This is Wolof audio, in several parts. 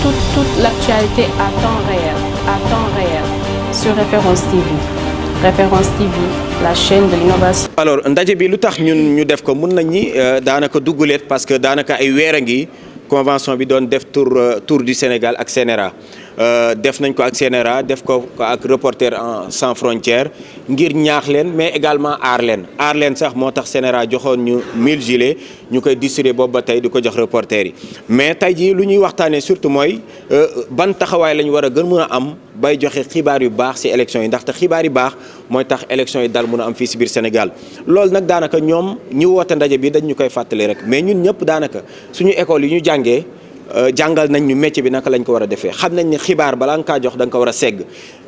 toute l'actualité à temps réel, sur Référence TV. Référence TV, la chaîne de l'innovation. Alors ndaje bi lu tax ñun ñu def ko mun nañ ni daanaka dugguleet parce que daanaka ay weer a ngi convention bi doon def tour du Sénégal ak CNRA def nañ ko ak CNRA def ko ak Reporters sans frontières ngir ñaax leen mais également aar leen sax moo tax CNRA joxoon ñu 1000 gilets ñu koy distribuer boobu ba tey di ko jox reporters yi mais tey jii lu ñuy waxtaanee surtout mooy ban taxawaay la ñu war a gën mën a am bay joxe xibaar yu baax ci élection yi ndaxte xibaar yu baax mooy tax élection yi dal mën a am fii ci biir Sénégal loolu nag daanaka ñoom ñi woote ndaje bi dañ ñu koy fàttali rek mais ñun ñëpp daanaka suñu école yi ñu jàngee jàngal nañ ñu métier bi naka lañ ko war a defee xam nañ ne xibaar balaa nga kaa jox da nga ko war a segg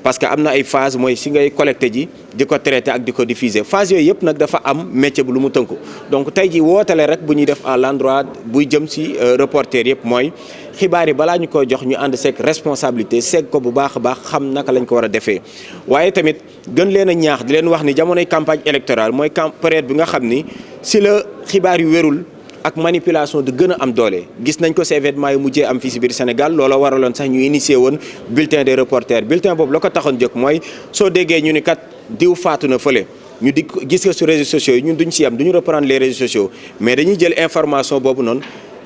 parce que am na ay phase mooy si ngay collecté ji di ko traité ak di ko diffuser phase yooyu yëpp nag dafa am métier bu lu mu tënku donc tey ji wootale rek bu ñuy def à l'endroit buy jëm si reporter yëpp mooy xibaar yi balaa ñu koy jox ñu ànd seeg responsabilité segg ko bu baax a baax xam naka lañ ko war a defee waaye tamit gën leen a ñaax di leen wax ni jamonoy campagne électorale mooy période bi nga xam ni si la xibaar yu wérul ak manipulation di gën a am doole gis nañ ko ci événement yi mujjee am fii ci biir Sénégal loola waraloon sax ñu initié woon bulletin des reporters bulletin boobu la ko taxoon jóg mooy soo déggee ñu ni kat diw faatu na fële ñu di gis ko sur réseaux sociaux yi ñun duñ ci am duñu reprendre les réseaux sociaux mais dañuy jël information boobu noonu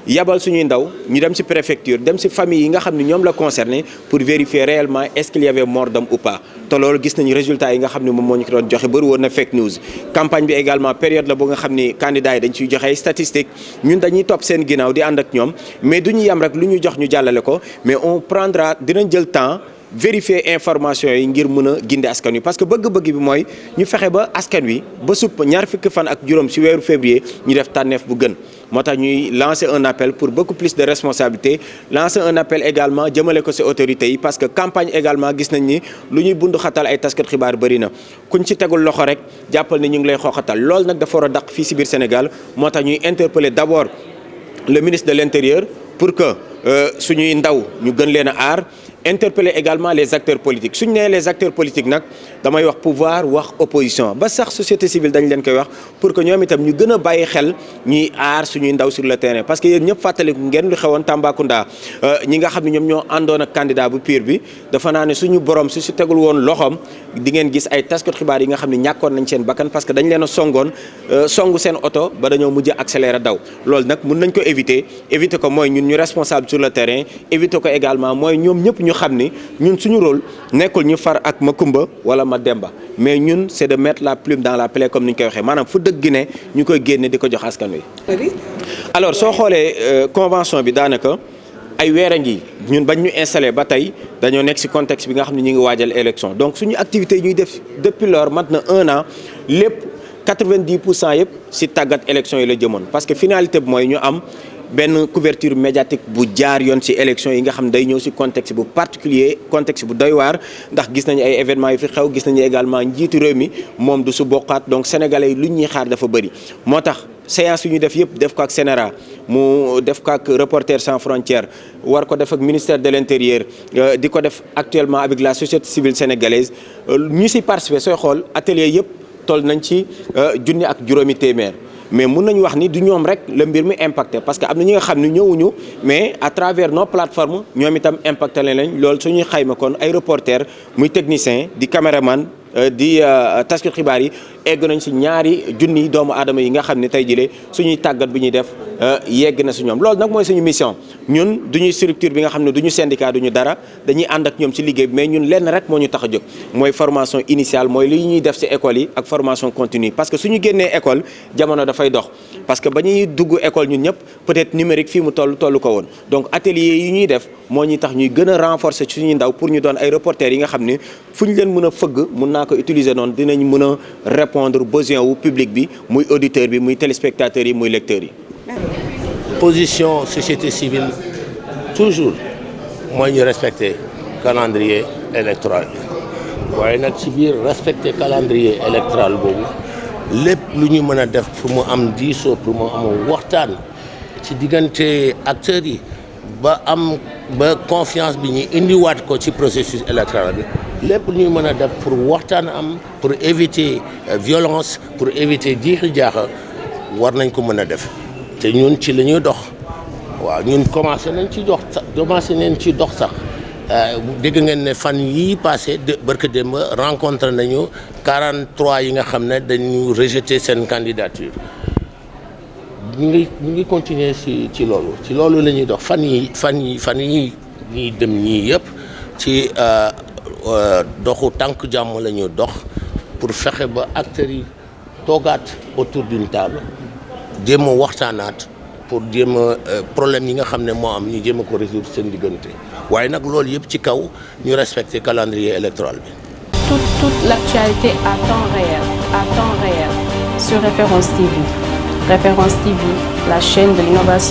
yabal suñuy ndaw ñu dem ci préfecture dem ci famille yi nga xam ne ñoom la concerné pour vérifier réellement est-ce qu'il y avait mort d'homme ou pas te loolu gis nañu résultat yi nga xam ne moom moo ñu ko doon joxe bëri woon na fake news campagne bi également période la bu nga xam ni candidats yi dañ ciy joxe ay statistiques ñun dañuy topp seen ginnaaw di ànd ak ñoom mais duñu yam rek lu ñu jox ñu jàllale ko mais on prendra dinañ jël temps vérifier information yi ngir mën a gindi askan wi parce que bëgg-bëgg bi mooy ñu fexe ba askan wi ba supp ñaar fukki fan ak juróom ci weeru février ñu def tànneef bu gën moo tax ñuy lancer un appel pour beaucoup plus de responsabilité lancer un appel également jëmale ko ci autorités yi parce que campagne également gis nañ ni lu ñuy bundu xatal ay taskat xibaar bëri na kuñ ci tegul loxo rek jàppal ni ñu ngi lay xooxatal loolu nag dafa war a daq fii ci biir Sénégal moo tax ñuy interpeller d'abord le ministre de l'Intérieur pour que suñuy ndaw ñu gën leen a aar interpeller également les acteurs politiques suñu nee les acteurs politiques nag damay wax pouvoir wax opposition ba sax société civile dañ leen koy wax pour que ñoom itam ñu gën a bàyyi xel ñuy aar suñuy ndaw sur le terrain parce que yéen ñëpp fàttaliku ngeen lu xewoon Tambacounda ñi nga xam ne ñoom ñoo àndoon ak candidat bu PUR bi dafa naa ne suñu borom su tegul woon loxoom di ngeen gis ay taskat xibaar yi nga xam ne ñàkkoon nañ seen bakkan parce que dañ leen a songoon songu seen oto ba dañoo mujj accélérer daw loolu nag mun nañ ko éviter ko mooy ñun ñu responsable sur le terrain éviter ko également mooy ñoom ñëpp ñu xam ni ñun suñu rôle nekkul ñu far ak Makumba wala Mademba mais ñun c'est de mettre la plume dans la plaie comme ni ñu koy waxee maanaam fu dëgg ne ñu koy génne di ko jox askan wi. alors soo xoolee convention bi daanaka ay weer a ngi ñun bañ ñu installé ba tey dañoo nekk ci contexte bi nga xam ne ñu ngi waajal élection donc suñu activité yi ñuy def depuis lors mat na 1 an lépp 90% yëpp ci tàggat élection yi la jëmoon parce que finalité bi mooy ñu am. benn couverture médiatique bu jaar yoon ci élection yi nga xam ne day ñëw ci contexte bu particulier contexte bu doy waar ndax gis nañu ay événements yu fi xew gis nañu également njiitu réew mi moom du su bokkaat donc sénégalais yi lu ñuy xaar dafa bëri moo tax séance yu ñu def yëpp def ko ak CNRA mu def ko ak Reporters sans frontières war ko def ak ministère de l'Intérieur di ko def actuellement avec la société civile sénégalaise ñu ci participer sooy xool atelier yëpp toll nañ ci junni ak juróomi téeméer mais mun nañu wax ni du ñoom rek la mbir mi impacté parce que am na ñi nga xam ne ñëwuñu mais à travers nos plateformes ñoom itam impacté lañ loolu suñuy xayma kon ay reporter muy technicien di caméraman di taskat xibaar yi egg nañ ci ñaari junni doomu aadama yi nga xam ne tey jii suñuy tàggat bi ñuy def yegg na ci ñoom loolu nag mooy suñu mission ñun duñuy structure bi nga xam ne duñu syndicat duñu dara dañuy ànd ak ñoom ci liggéey bi mais ñun lenn rek moo ñu tax a jóg mooy formation initiale mooy li ñuy def ci école yi ak formation continue parce que suñu génnee école jamono dafay dox parce que ba ñuy dugg école ñun ñëpp peut-être numérique fii mu tollu ko woon donc atelier yi ñuy def moo ñuy tax ñuy gën a renforcer suñuy ndaw pour ñu doon ay reporters yi nga xam ne fu ñu leen mën a fëgg mun naa ko utiliser noonu dinañ mën a répondre besoin wu public bi muy auditeur bi muy téléspectateurs yi muy lecteurs yi. position société civile toujours mooy ñu respecter calendrier électoral bi waaye nag ci biir respecter calendrier électoral boobu lépp lu ñu mën a def pour mu am diisoo pour mu am waxtaan ci diggante acteurs yi ba confiance bi ñu indiwaat ko ci processus électoral bi lépp lu ñu mën a def pour waxtaan am pour éviter violence pour éviter jiixi jaaxa war nañ ko mën a def te ñun ci la ñuy dox waaw ñun commencé nañ ci dox sax dégg ngeen ne fan yii passé barke démb rencontré nañu 43 yi nga xam ne dañu rejeté seen candidature ñu ngi continuer ci loolu la ñuy dox fan yi ñuy dem ñii yëpp ci doxu tànk jàmm la ñuy dox pour fexe ba acteurs yi toogaat autour d'une table jéem a waxtaanaat pour jéem a problème yi nga xam ne moo am ñu jéem a ko résoudre seen diggante waaye nag loolu yëpp ci kaw ñu respecter calendrier électoral bi. Toute l'actualité à temps réel sur Référence TV. Référence TV, la chaîne de l'innovation.